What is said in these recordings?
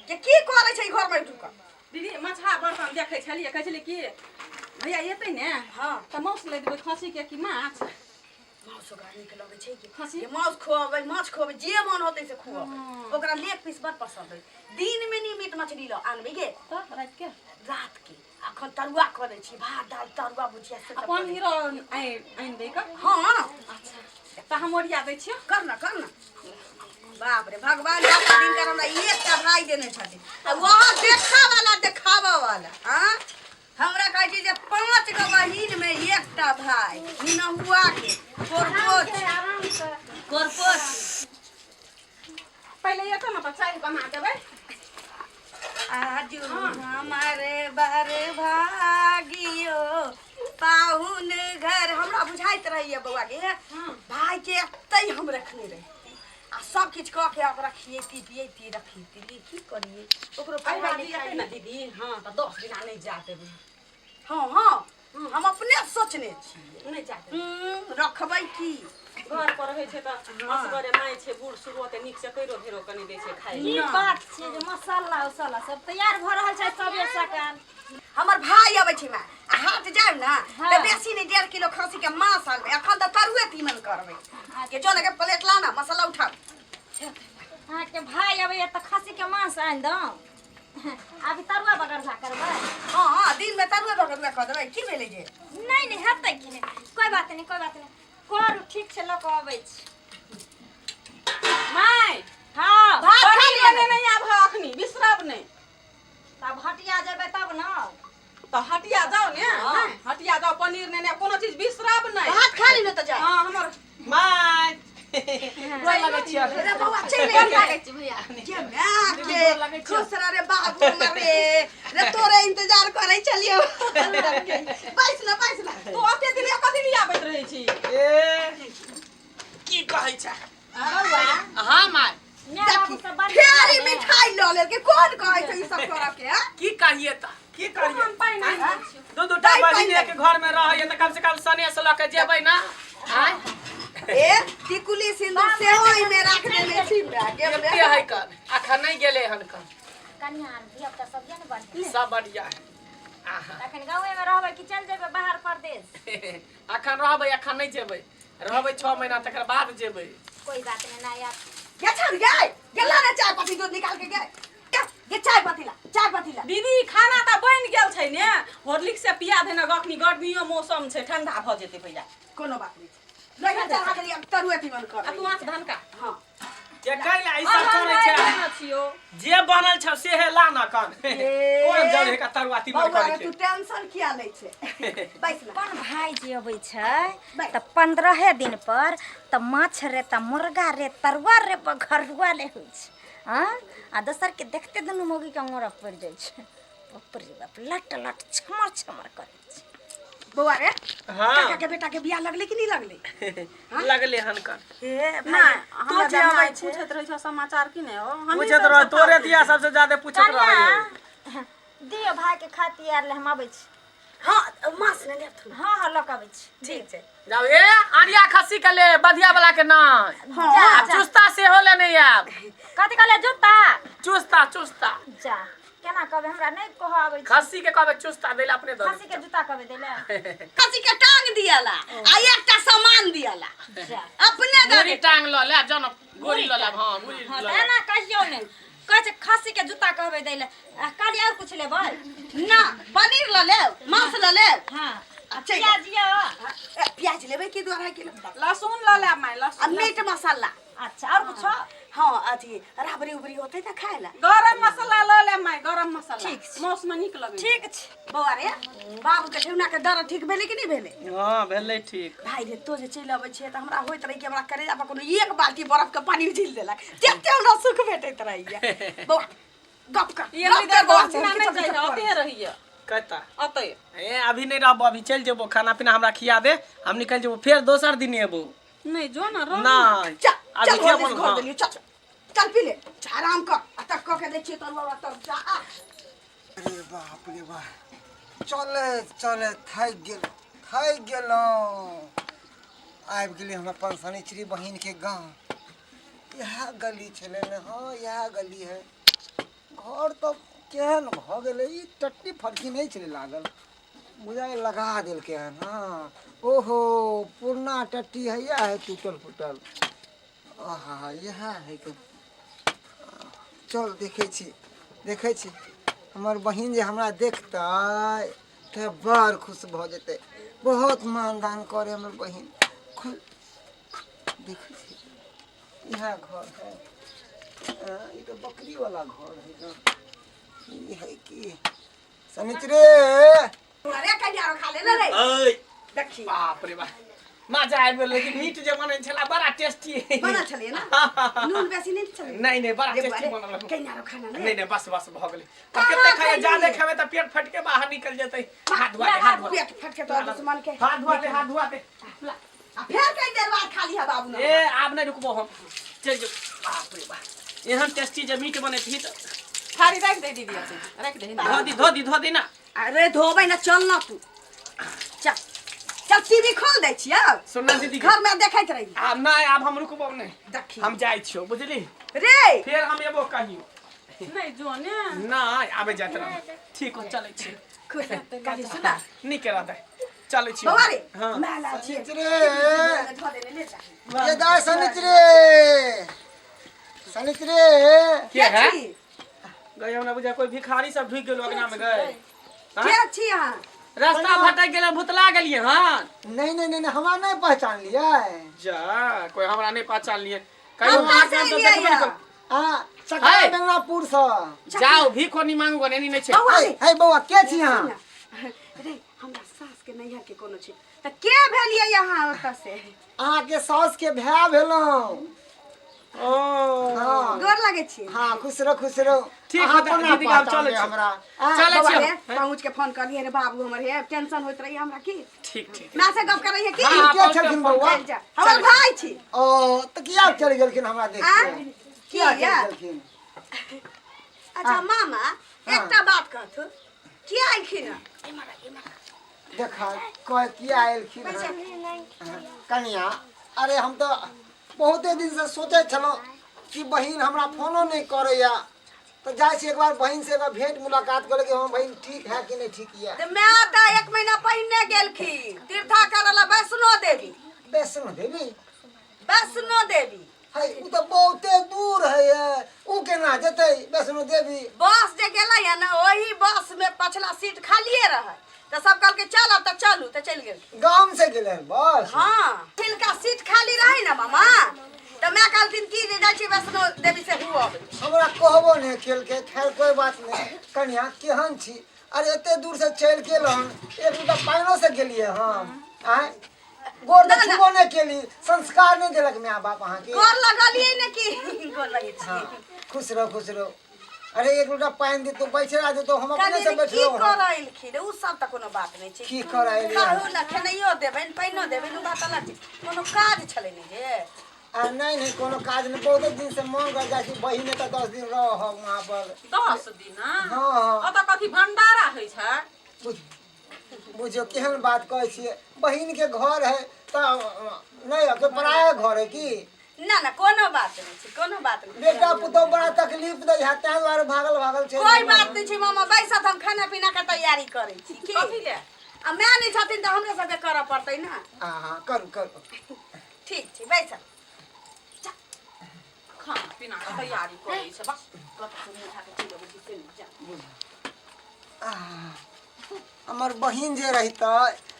के की करे छै घर में टुका दीदी मछहा बर्तन देखे छलिए कहै छलिए कि भैया एतै ने हां त मौस ले देबै खसी के कि माछ माछ ओकरा नीक लगे छै कि खसी माछ खुआबै माछ खुआबै जे मन होतै से खुआबै ओकरा लेग पीस बड़ पसंद है दिन में नहीं मीट मछली लो आनबे गे त रात के अखन तरुआ करे छी भात दाल तरुआ भुजिया से अपन हीरो आइन दे का हां अच्छा त हम ओरिया दै छियै कर ना बाप रे भगवान दस दिन कर हमरा एकटा भाई देने छथिन आ वहां देखावा वाला हां हमरा कहै छै जे 5 गो बहिन में एकटा भाई निनहुआ के कोरपोच पहले ये तो ना चाय बना देबै आज हमारे बारे भागियो पाहुन घर हमरा बुझाइत रहिए बउआ के भाई के एतै हम रखने रहे आ सब किछ क के ओकरा खिएती पिएती रखीती की करिए ओकरो पढ़ाई लिखाई ना दीदी हां त 10 दिन नहीं जाते हां हम अपने सोचने छी नहीं जाते रखबै की घर पर रहै छै त असगरे माय छै बूढ़ सुरते नीक से कइरो धेरो कनी दै छै खाइ ई बात छै जे मसाला उसाला सब तैयार भ रहल छै सबे सकान हमर भाई आबै छै मा आ हाट जाउ ना त बेसी नहीं 1.5 किलो खसी के मांस आनबै अखन त तरुए तीमन करबै के चले के प्लेट लाना मसाला उठा हां के भाई आबै त खसी के मांस आइन दो अभी तरुआ बगरझा करबै हां दिन में तरुए बगरझा कर देबै की भेलै जे नहीं हेतै कि नहीं कोई बात नहीं करू ठीक छै लोक आबै छै माय हां भात खाली नहीं आब अखनी बिसरब नहीं तब हटिया जेबै तब न त हटिया जाओ ने हटिया जाओ पनीर ने कोनो चीज बिसरब नहीं भात खाली न त जाय हां हमर माय गोर लगै छी रे बौआ चले लागै छी भैया जे मां के खुश रह रे बाबू मरे रे तोरे इंतजार करै छलियो बैस ना तू ओते दिन कथि लिया आबैत रहै छी ए की कहै छ बौआ हां माय ने बाबू सब बात फेरी मिठाई ल ले के कोन कहै छ ई सब करब के की कहिए त की करिए हम पाई नहीं दो टा बहिनी के घर में रहइए त कम से कम सने से ल के जेबै ना हां ए टिकुली सिंदूर से होई में रख देले छी के एते है कर अखन नहीं गेले हन कर कन्या धिया त सब जने बनती सब बढ़िया है आहा अखन गांवे में रहबै कि चल जेबै बाहर परदेश अखन रहबै अखन नहीं जेबै रहबै 6 महीना तकर बाद जेबै कोई बात नहीं ना यार ये छन गए गेला रे चाय पत्ती दूध निकाल के गए ये चाय पत्ती ला दीदी खाना त बन गेल छै ने हॉर्लिक्स से पिया देना गखनी गर्मियो मौसम छै ठंडा भ जेतै भैया कोनो बात नहीं लगा चढ़ा के तरुए तीमन कर आ तू आस धनका हां के कैला ई सब करे छै जे बनल छ से है लाना कन कोन जरे का तरुआ तीमन करे तू टेंशन किया लै छे बैस ना अपन भाई जे अबै छै त 15 दिन पर त माछ रे त मुर्गा रे तरुआ रे बघरुआ ले होइ छै हां आ दोसर के देखते दुनु मोगी के अंगोरा पड़ जाय छै बाप रे बाप लट छमर करे छै बौआ रे हां काका के बेटा के बियाह लगले कि नहीं लगले लगले हन कर ए ना तो हम जे आबै छै पूछत रहै छ समाचार कि नहीं हो हम पूछत रह तोरे दिया सबसे ज्यादा पूछत रह दियो भाई के खातिर आर ले हम आबै छी हां मास ने ले तू हां लोक आबै छी ठीक छै जाओ ए आनिया खस्सी के ले बधिया वाला के ना हां चुस्ता से होले नहीं आब कथि कहले जूता चुस्ता जा केना कहबे हमरा नहीं कह आबै छी खस्सी के कहबे चुस्ता देला अपने दो खसी के जूता कहबे देले खसी के टांग दियाला आ एकटा सामान दियाला जा अपने दे गोरी टांग ल ले जन गोरी ल ले हां गोरी हां ल एना कहियो नहीं कहै छै खसी के जूता कहबे देले आ काली और कुछ लेबै ना पनीर ल ले मांस ल ले हां अच्छा प्याज या प्याज लेबै कि 2.5 किलो लहसुन ल ले माय आ लहसुन मीट मसाला अच्छा और कुछ हां अथी राबड़ी उबरी होतै त खाएला गरम मसाला ल ले माय गरम मसाला ठीक छै। मौस में निक लगे ठीक छै बौआ रे बाबू के ठेवना के दर्द ठीक भेलै कि नहीं भेलै हां भेलै ठीक भाई रे तो जे चलि आबै छै त हमरा होइत रही कि हमरा करेजा पर कोनो एक बाल्टी बर्फ के पानी उझिल देलक तेते हमरा सुख भेटैत रहिए बौआ गप कर ये इधर बहुत ना नहीं जाइए अते रहिए कहता अते ए अभी नहीं रहबो अभी चल जेबो खाना पीना हमरा खिया दे हम निकल जेबो फिर दोसर दिन एबो नहीं जो ना रह नहीं चल अभी चल क्या घर बोल देलियो चल पी ले आराम कर आ तक क के देखिए तोर तब जा अरे बाप रे बाप चले थाक गेलो आबि गेली हमरा पंसनीचरी बहिन के गांव यह गली छले ने हाँ यह गली है घर तो केहन भ गेलै ई टट्टी फटकी नहीं चले लागल बुझाए लगा देलकै हन हाँ ओहो पुरना टट्टी है या है टूटल फूटल आहा यह है के चल देखे छी हमर बहिन जे हमरा देखतै तऽ बड़ खुश भ जेतै बहुत मानदान करे हमर बहिन देखे छी यह घर है ये तो बकरी वाला घर है ना ये है कि सनिचरे अरे कन्या खा ले रे ओए देखी बाप रे बाप मजा आबि गेल लेकिन मीट जे बनै छला बड़ा टेस्टी बना छलिए ना नून बेसी नहीं छलिए नहीं बड़ा टेस्टी बनल रहल कन्या खाना नहीं बस भ गेलै अब कते खाए ज्यादा खावे त पेट फट के बाहर निकल जेतै हाथ धुआ पेट फट के तो दुश्मन के हाथ धुआ दे फिर कई देर बाद खा लिया बाबू ने ए आब नहीं रुकबो हम चल जो बाप रे बाप एहन टेस्टी जे मीट बनै थी त थारी रख दे दीदी अच्छे रख दे धो दी ना अरे धोबै ना चल ना तू चल टीवी खोल दै छियै सुनना दीदी घर में देखैत रही आब नहीं आब हम रुकबो नहीं देखी हम जाय छियो बुझली रे फिर हम एबो कहियो नहीं जो ने नहीं आबे जात रह ठीक हो चलै छी खुश काली सुना नीक रहतै चलै छी बाबा रे हां माला छियै सनिचरे धो देने ले जा ये दा सनिचरे के है गए हमरा बुझा कोई भिखारी सब ढुक गेलो अगना में गए के छी अहाँ रास्ता भटक गेल भुतला गेलिए हां नहीं हमरा नहीं पहचान लिया जा कोई हमरा नहीं पहचान लिए कहियो हम हाथ कहाँ में से तो लिया देखबो या? हाँ सकरा है। बेंगनापुर से जाओ भीखो नहीं मांगो नहीं नहीं छे बौआ रे है बौआ के छी यहाँ रे हमरा सास के नैहर के कोनो छी त के भेलिए यहाँ ओतऽ से अहाँ के सास के भाई भेलौं ओ हाँ गोर लागे छी हाँ खुश रहो ठीक अहाँ है, कोना दीदी के आब पहचान चलै ले छी। हमरा चलै बाबा छी रे हम। पहुँच के फोन कर रे बाबू हमर हे टेंशन होइत रही हमरा की ठीक ना से गप करैया की हाँ, के पहुँच छलखिन के बौआ चल जा हमर भाई छी ओ तो किया चल गेलखिन हमरा देख आ? के की किया या? चल गेलखिन अच्छा मामा एकटा बात कहथु किया आइखिन देखा कह किया आएलखिन हँ? कनिया अरे हम तो बहुते दिन से सोचे छलो कि बहिन हमरा फोनो नहीं करैया तो जाय छी एक बार बहिन से एक बार भेंट मुलाकात करे कि हम बहिन ठीक है कि नहीं ठीक है त मैं त 1 महीना पहिने गेलखिन तीर्था करला वैष्णो देवी वैष्णो देवी है उ तो बहुते दूर है उ केना जतै वैष्णो देवी बस जे गेलै है ना वही बस में पछला सीट खालिए रहे त सब कहलके चल त चलू त चल गेल गांव से गेले बस हाँ तिलका सीट खाली रही ना मामा त मैं कहलथिन की जे जाइ छी वैष्णो देवी से हुआ हमरा कहबो नहीं खेल के खैर कोई बात नहीं कन्या केहन छी अरे एते दूर से चल के हन एक दूटा पाइनो से गेलिए हम आय गोर ना, ना। छुबो नहीं केली संस्कार नहीं देलक माँ बाप अहाँ के गोर लगलिए ने की गोर लगे छी हाँ खुश रहो अरे एक लोटा पानी दे तो बैठे दे तो हम अपने कनी से की बैठलो करैलखिन उ सब त कोनो बात नहीं छै की करैली? कहू ना खेनैयो देबैन पाइनो देबैन उ बात अलग छै कोनो काज छलै नि जे नहीं कोनो काज नहीं बहुत दिन से मन कर जाय छी बहिने त 10 दिन रह वहां पर 10 दिन हाँ ओतऽ कथी भंडारा होइ छै बुझियो केहन बात कहै छियै बहिन के घर है त नहीं तो पराया घर है की ना ना कोनो बात नहीं छै कोनो बात नहीं बेटा पुतो बड़ा तकलीफ दे है तै द्वारे भागल छै कोई बात नहीं छै मामा बैसत हम खाना पीना के तैयारी करै छी की कथी ले आ मैं नहीं छथिन त हमरे सबके करऽ पड़तै ना हां करू ठीक छै बैसत खाना पीना के तैयारी करै छै बस कत मीठा के चीज बुझी से जा हमर बहिन जे रहितै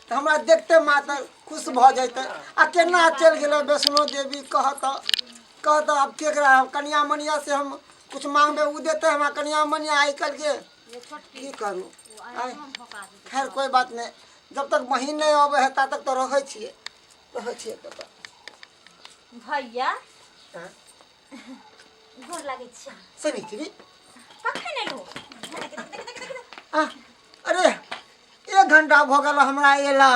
त हमरा देखते मात्र खुश भ जैते आ केना चल गेलै वैष्णो देवी कहत अब केकरा कन्या मनिया से हम कुछ मांगबे उ देते हमरा कन्या मनिया आई कल के की करू आय खैर कोई बात नहीं जब तक बहिन नहीं आवे है तब तक तो रहै छियै तब भैया हाँ? गोर लागे छी सनिचरी कखन एलहो अरे 1 घंटा भ गेल हमरा एला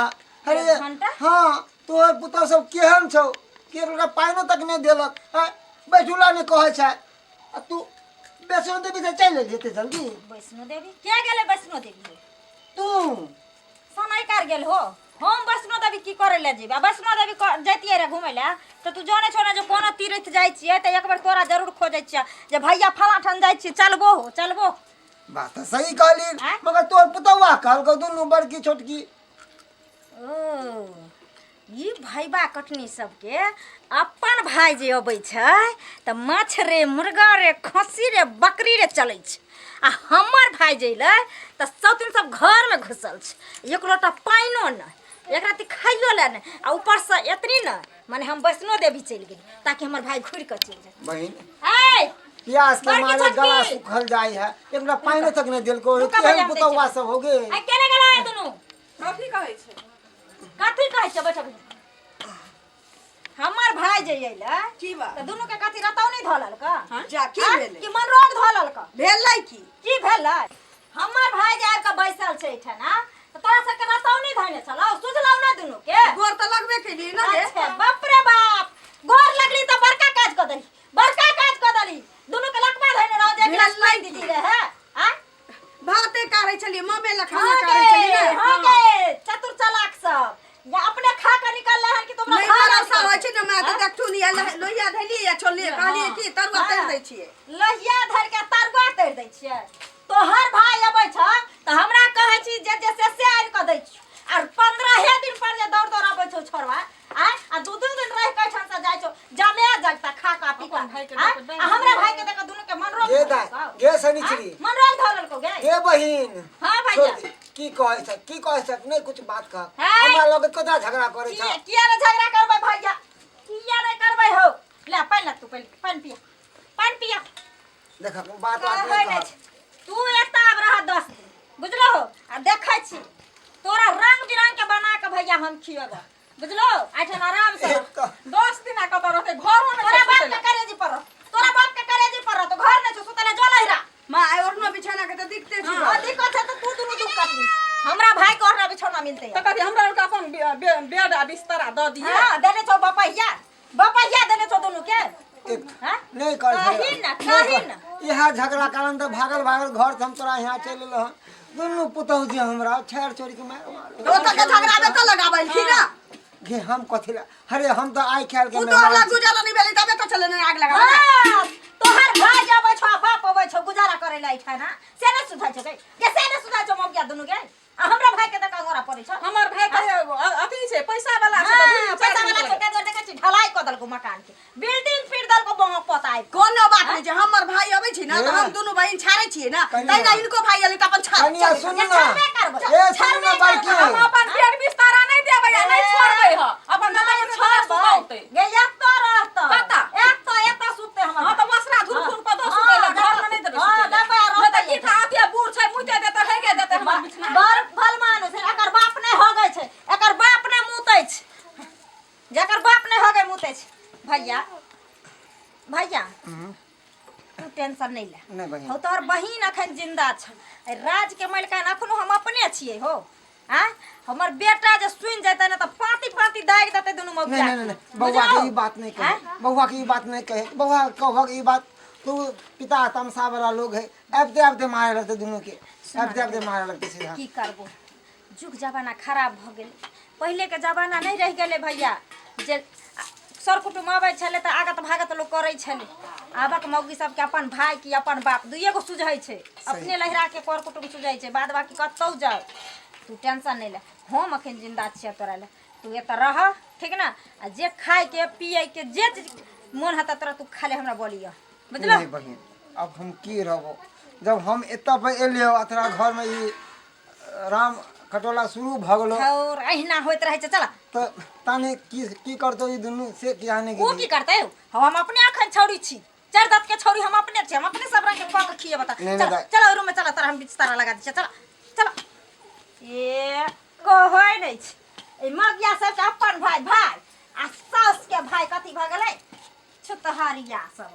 अरे 1 घंटा? हाँ तोहर पुतौ सब केहन छौ केकरा पाइनो तक नहीं देलक बैठुला नहीं कहै छै आ तू वैष्णो देवी से चल एलियै एते जल्दी वैष्णो देवी क्या गेले वैष्णो देवी तू समय कार गेल हो हम वैष्णो देवी की करे ले जेबा वैष्णो देवी जैतिए रे घूमे ले तो तू जाने छो ना जो कोनो तीर्थ जाय छियै त एक बार तोरा जरूर खोजै छियै जे भैया फला ठन जाय जाय छी चलबो हो चलबो। बात तो सही कहली आँय? मगर तोर पुतौआ कहलको दुनू बड़की छोटकी। ओ ई भैबा कटनी सबके अपन भाई जे अबै छै तऽ माछ रे मुर्गा रे खस्सी रे बकरी रे चलै छै आ हमर भाई जे अइलै तऽ सौतिन सब घर में घुसल छै एक लोटा पाइनो नहि एक राति खाइयो ले नहि आ ऊपर से एतनी न माने हम वैष्णो देवी चलि गेली ताकि हमर भाई घुरि कऽ चलि जाए। बहिन ऐ प्यास के बड़की मारे छोटकी। गला सुखल जाय है एकरा पाइनो तक नहीं देलको रुका केहन भैया, पुतौआ सब हो गे। आ केने गेला है दुनू कथी कहै छै? कथी कहै छै बैठ हमर भाई जे अइलै की बात तऽ दुनू के कथी रतौनी धलल का जा की आँय? भेलै कि मनरोग धलल का भेलै की भेलै? हमर भाई जे आबि कऽ बैसल छै एहिठना तऽ तोरा सबके रतौनी धने छलौ सुझलौ ना दुनू के? गोर तऽ लगबे केलियै ना रे अच्छा बाप रे बाप गोर लगली तऽ बड़का काज कऽ देली बड़का काज कऽ देली दुनू के लकवा धने रहो जे गिलास पानी दीदी रहे आ भाते काढ़ै छलियै ममे लखा हाँ काढ़ै छलियै गे ना हाँ गे चतुर चालाक सब या अपने खा के निकल हन कि तुमरा नहीं भरोसा होइ छै ना मैं तऽ देखथु नि लोहिया धैली या छोड़लियै कहलियै की तरुआ तैर दै छियै लहिया धर के तरुआ तैर दै छियै। तोहर भाई अबै छ तऽ हमरा कहै छी जे से आनि कऽ दै छी आर 15 दिन पर जे दौड़ दौड़ अबै छौ छोड़वा आ दू दिन रह के ठान से जाय छौ जमे जगता खा का पी का भाई के आ देख हमरा भाई के देख दुनू के मन रोग गे दाय गे सनिचरी मन रोग धरल को गे गे बहिन हां भैया छोड़, की कहै छ नहीं कुछ बात कह है? हमरा लगे कदा झगड़ा करे छ किया रे झगड़ा करबै भैया किया रे करबै हो ले पानी ला तू पहले पानी पिया देख बात कहै नहीं नै कह छै। तू एता अब रह 10 दिन बुझलो आ देखै छी तोरा रंग बिरंग के बना के भैया हम खियब बुझलो आठन आराम से रह। 10 दिन कत रहते घरो में तोरा बाप के करेजी पर रह। तोरा बाप के करेजी पर रह, तो घर में छो सुतले जो लहिरा माँ आइ ओढ़ना बिछाना के तऽ दिखते छी हां दिक्कत है तो तू दुनु दुख काटली हमरा भाई को ओढ़ना बिछौना मिलते त है। कथी हमरा उनका अपन बेड आ बिस्तर द दिए हां देने छो बपैया देने छो दुनु के हां नहीं कर कहीं ना यहाँ झगड़ा कारण तो भागल घर से हम तोरा यहाँ चल एलो हन दुनू पुतौह जी हमरा छेड़ छोड़ के मार तो के झगड़ा में तो लगाबै छी ना गे हम कथी ला अरे हम तो आई ख्याल के तू तो हल्ला गुजारा नहीं भेलै तबे तो चले ना आग लगाबै हां तोहर भाई जाबै छौ बाप अबै छौ गुजारा करे ला इठा ना से ने सुधाइ छौ के से ने सुधाइ छौ मौकिया दुनु के आ हमरा भाई के तक अंगोरा पड़ै छौ। हमर भाई त अथी छै पैसा वाला छै हां पैसा वाला छोटे छोटे देखै छी ढलाई क दलको मकान के बिल्डिंग फिर दलको बंग पताइ कोनो बात नहीं छै हमर भाई अबै छी ना तऽ हम दुनू बहिन छाड़ै छियै ना तैना इनको भाई अलै तऽ अपन छाड़ कनिया सुन ना ए सुन ना बड़की हम अपन बेड बिस्तर नहीं देबै आ नहीं छोड़बै ह अपन दादा के छोड़ सुतौते गे एक तो रहत कता? एक तो एता सुते हमर हां त मसरा झुरझुर पर दो सुतै ला घर में नहीं देबै हां सुतै दबा ला रहत त की था अतिया बूढ़ छै मुते देते हेगे देते हमर बिछना बर भल मानुस है, एकर बाप नहीं होगै छै एकर बाप ने मुतै छै जेकर बाप नहीं होगै मुतै छै भैया तू टेंशन नहीं ले नहीं बहिन हो तोहर बहिन अखन जिंदा छ ए राज के मलकान अखनो हम अपने छियै हो हां हमर बेटा जे सुन जेतै न त पाती दाग देतै दुनु मौका नहीं बउआ के ई बात नहीं कहे बउआ के ई बात नहीं कहे बउआ कहक ई बात तू पिता तमसा वाला लोग है आबते मारे लगते दोनों के आबते मारे लगते सीधा की करबो जुग जमाना खराब भ गेल पहले के जमाना नहीं रह गेले भैया जे सर कुटुम आबै छले त आगत भागत लोग करै छले आबक मौगी सब के अपन भाई की अपन बाप दुइये गो सुझै छै अपने लहरा के कर कुटुम सुझै छै बाद बाकी कतौ जाओ तू टेंशन नहीं ले हम अखन जिंदा छियै तोरा ले तू एत रह ठीक ना आ जे खाए के पिए के जे मन हता तोरा तू खा ले हमरा बोलियो बुझलो नहीं बहिन अब हम की रहबो जब हम एता पे एलियो अतरा घर में ई राम खटोला शुरू भ गेलो और अहिना होइत रहे छै चला तो ताने की करतो ई दुनु से की आने वो के की करते हो हम अपने अखन छौरी छी चार दांत के छौरी हम अपने छी हम अपने सब रंग के पक खिए बता नहीं, चल नहीं, चलो रूम में चला तारा हम बिस्तर लगा दी चला चला ए कहै नै छी ए मगिया सब के अपन भाई आ सास के भाई कथी भ गेलै छुतहारिया सब